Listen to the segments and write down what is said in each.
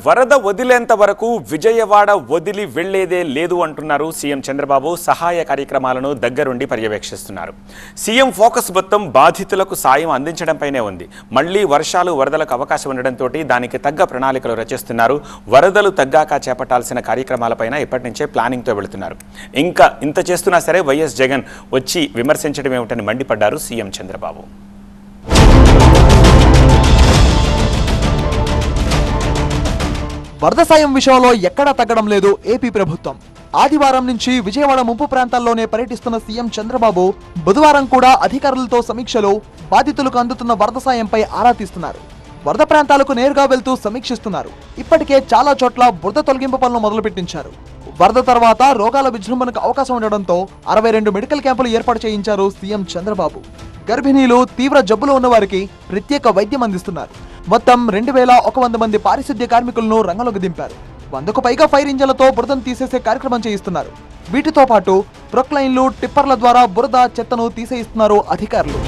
వరద వదిలేంత వరకు విజయవాడ వదిలి వెళ్లేదే లేదు అంటున్నారు సీఎం చంద్రబాబు. సహాయ కార్యక్రమాలను దగ్గరుండి పర్యవేక్షిస్తున్నారు. సీఎం ఫోకస్ మొత్తం బాధితులకు సాయం అందించడంపైనే ఉంది. మళ్లీ వర్షాలు వరదలకు అవకాశం ఉండడంతో దానికి తగ్గ ప్రణాళికలు రచిస్తున్నారు. వరదలు తగ్గాక చేపట్టాల్సిన కార్యక్రమాలపైన ఇప్పటి నుంచే ప్లానింగ్తో వెళుతున్నారు. ఇంకా ఇంత చేస్తున్నా సరే వైఎస్ జగన్ వచ్చి విమర్శించడం ఏమిటని మండిపడ్డారు సీఎం చంద్రబాబు. వరద సాయం విషయంలో ఎక్కడా తగ్గడం లేదు ఏపీ ప్రభుత్వం. ఆదివారం నుంచి విజయవాడ ముంపు ప్రాంతాల్లోనే పర్యటిస్తున్న సీఎం చంద్రబాబు బుధవారం కూడా అధికారులతో సమీక్షలో బాధితులకు అందుతున్న వరద సాయంపై ఆరా తీస్తున్నారు. వరద ప్రాంతాలకు నేరుగా వెళ్తూ సమీక్షిస్తున్నారు. ఇప్పటికే చాలా చోట్ల బురద తొలగింపు పనులు మొదలుపెట్టించారు. వరద తర్వాత రోగాల విజృంభణకు అవకాశం ఉండడంతో 62 మెడికల్ క్యాంపులు ఏర్పాటు చేయించారు సీఎం చంద్రబాబు. గర్భిణీలు, తీవ్ర జబ్బులు ఉన్న వారికి ప్రత్యేక వైద్యం అందిస్తున్నారు. మొత్తం 2100 మంది పారిశుద్ధ్య కార్మికులను రంగంలోకి దింపారు. 100కు పైగా ఫైర్ ఇంజన్లతో బురదను తీసేసే కార్యక్రమం చేయిస్తున్నారు. వీటితో పాటు ప్రొక్లైన్లు, టిప్పర్ల ద్వారా బురద, చెత్తను తీసేయిస్తున్నారు అధికారులు.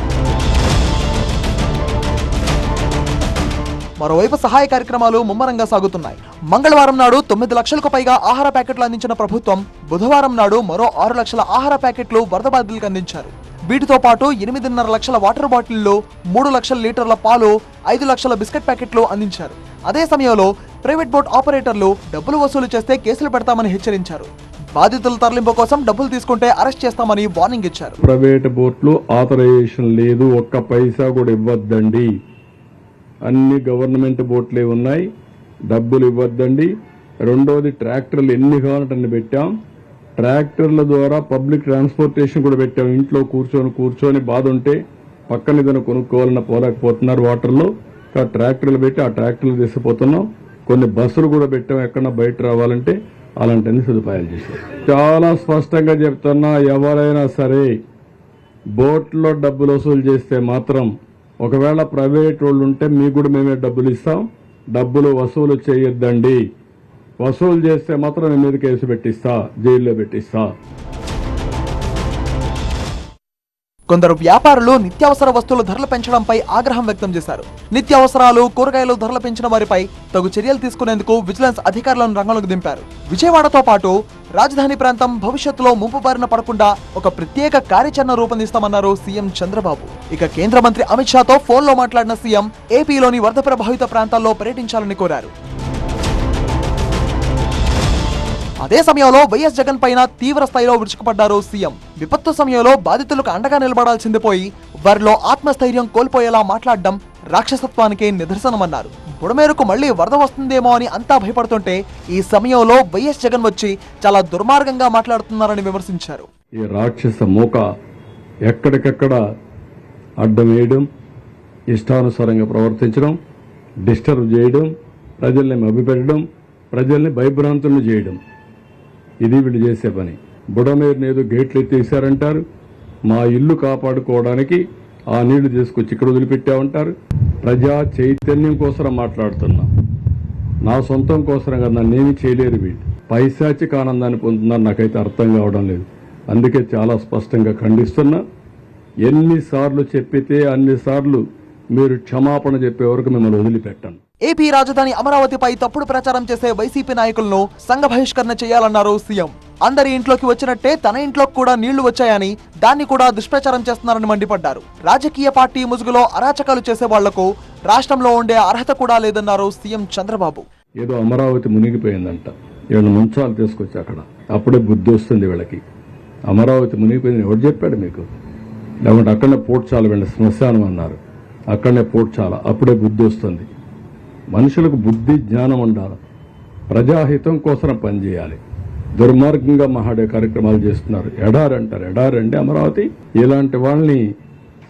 మరోవైపు సహాయ కార్యక్రమాలు ముమ్మరంగా సాగుతున్నాయి. మంగళవారం నాడు 9 లక్షలకు పైగా ఆహార ప్యాకెట్లు అందించిన ప్రభుత్వం బుధవారం నాడు మరో 6 లక్షల ఆహార ప్యాకెట్లు వరద బాధితులకు అందించారు. వీటితో పాటు 8.5 లక్షల వాటర్ బాటిళ్లు, 3 లక్షల లీటర్ల పాలు, 5 లక్షల బిస్కెట్ ప్యాకెట్లు అందించారు. అదే సమయంలో ప్రైవేట్ బోట్ ఆపరేటర్లు డబ్బులు వసూలు చేస్తే కేసులు పెడతామని హెచ్చరించారు. బాధితుల తరలింపు కోసం డబ్బులు తీసుకుంటే అరెస్ట్ చేస్తామని వార్నింగ్ ఇచ్చారు. ప్రైవేట్ బోట్లు ఆథరైజేషన్ లేదు, ఒక్క పైసా కూడా ఇవ్వద్దండి. అన్ని గవర్నమెంట్ బోట్లే ఉన్నాయి, డబ్బులు ఇవ్వద్దండి. రెండోది, ట్రాక్టర్లు ఎన్ని కావాలంటే అన్ని పెట్టాం. ట్రాక్టర్ల ద్వారా పబ్లిక్ ట్రాన్స్పోర్టేషన్ కూడా పెట్టాం. ఇంట్లో కూర్చొని బాధ ఉంటే పక్కన ఏదైనా కొనుక్కోవాలన్నా పోలేకపోతున్నారు వాటర్లో. ట్రాక్టర్లు పెట్టి ఆ ట్రాక్టర్లు తీసుకుపోతున్నాం. కొన్ని బస్సులు కూడా పెట్టాం, ఎక్కడన్నా బయట రావాలంటే అలాంటి అన్ని సదుపాయాలు చేశాం. చాలా స్పష్టంగా చెప్తున్నా, ఎవరైనా సరే బోట్లో డబ్బులు వసూలు చేస్తే మాత్రం, ఒకవేళ ప్రైవేట్ వాళ్ళు ఉంటే మీకు కూడా మేమే డబ్బులు ఇస్తాం. డబ్బులు వసూలు చేయొద్దండి. వసూలు చేస్తే మాత్రం నేను మీద కేసు పెట్టిస్తా, జైల్లో పెట్టిస్తా. కొందరు వ్యాపారులు నిత్యావసర వస్తువుల ధరలు పెంచడంపై ఆగ్రహం వ్యక్తం చేశారు. నిత్యావసరాలు, కూరగాయలు ధరలు పెంచిన వారిపై తగు చర్యలు తీసుకునేందుకు విజిలెన్స్ అధికారులను రంగంలోకి దింపారు. విజయవాడతో పాటు రాజధాని ప్రాంతం భవిష్యత్తులో ముంపు బారిన పడకుండా ఒక ప్రత్యేక కార్యాచరణ రూపొందిస్తామన్నారు సీఎం చంద్రబాబు. ఇక కేంద్ర మంత్రి అమిత్ షాతో ఫోన్లో మాట్లాడిన సీఎం ఏపీలోని వరద ప్రభావిత ప్రాంతాల్లో పర్యటించాలని కోరారు. అదే సమయంలో వైఎస్ జగన్ పైన తీవ్ర స్థాయిలో విరుచుకుపడ్డారు సీఎం. విపత్తు సమయంలో బాధితులకు అండగా నిలబడాల్సింది పోయి వారిలో ఆత్మస్థైర్యం కోల్పోయేలా మాట్లాడడం రాక్షసత్వానికే నిదర్శనమన్నారు. బుడమేరుకు మళ్లీ వరద వస్తుందేమో అని అంతా భయపడుతుంటే ఈ సమయంలో వైఎస్ జగన్ వచ్చి చాలా దుర్మార్గంగా మాట్లాడుతున్నారని విమర్శించారు. ఈ రాక్షస మూక ఎక్కడికెక్కడ అడ్డం వేయడం, ఇష్టానుసారంగా ప్రవర్తించడం, డిస్టర్బ్ చేయడం, ప్రజల్ని మభ్యపెట్టడం, ప్రజల్ని భయభ్రాంతులను చేయడం, ఇది వీళ్ళు చేసే పని. బుడమేరుని ఏదో గేట్లు ఎత్తేసారంటారు. మా ఇల్లు కాపాడుకోవడానికి ఆ నీళ్లు తీసుకొచ్చి ఇక్కడ వదిలిపెట్టామంటారు. ప్రజా చైతన్యం కోసం మాట్లాడుతున్నా, నా సొంతం కోసం కదా. నన్నేమి చేయలేరు వీళ్ళు. పైశాచిక ఆనందాన్ని పొందుతున్నారు. నాకైతే అర్థం కావడం లేదు. అందుకే చాలా స్పష్టంగా ఖండిస్తున్నా. ఎన్నిసార్లు చెప్పితే అన్నిసార్లు మీరు క్షమాపణ చెప్పే వరకు మిమ్మల్ని వదిలిపెట్టాను. ఏపీ రాజధాని అమరావతిపై తప్పుడు ప్రచారం చేసే వైసీపీ నాయకులను సంఘ బహిష్కరణ చేయాలన్నారు సీఎం. అందరి ఇంట్లోకి వచ్చినట్టే తన ఇంట్లోకి కూడా నీళ్లు వచ్చాయని, దాన్ని కూడా దుష్ప్రచారం చేస్తున్నారని మండిపడ్డారు. రాజకీయ పార్టీ ముసుగులో అరాచకాలు చేసే వాళ్లకు రాష్ట్రంలో ఉండే అర్హత కూడా లేదన్నారు సీఎం చంద్రబాబు. ఏదో అమరావతి మునిగిపోయిందంట, వీళ్ళ ముంచాలు తీసుకొచ్చి అక్కడ, అప్పుడే బుద్ధి వస్తుంది వీళ్ళకి. అమరావతి మునిగిపోయింది ఎవరు చెప్పాడు మీకు? లేకుంటే అక్కడనే పోడ్చాల వీళ్ళ శ్మశానం అన్నారు, అక్కడనే పోడ్చాల, అప్పుడే బుద్ధి వస్తుంది. మనుషులకు బుద్ధి, జ్ఞానం ఉండాలి. ప్రజాహితం కోసం పనిచేయాలి. దుర్మార్గంగా మహాడే కార్యక్రమాలు చేస్తున్నారు. ఎడారంటారు, ఎడారండి అమరావతి. ఇలాంటి వాళ్ళని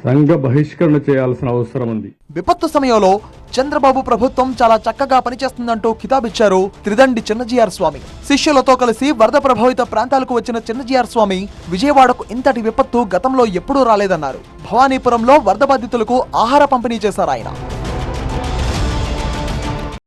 సంఘ బహిష్కరణ చేయాల్సిన అవసరం ఉంది. విపత్తు సమయంలో చంద్రబాబు ప్రభుత్వం చాలా చక్కగా పనిచేస్తుందంటూ కితాబిచ్చారు త్రిదండి చిన్నజీఆర్ స్వామి. శిష్యులతో కలిసి వరద ప్రభావిత ప్రాంతాలకు వచ్చిన చిన్నజీఆర్ స్వామి విజయవాడకు ఇంతటి విపత్తు గతంలో ఎప్పుడూ రాలేదన్నారు. భవానీపురంలో వరద బాధితులకు ఆహార పంపిణీ చేశారు ఆయన.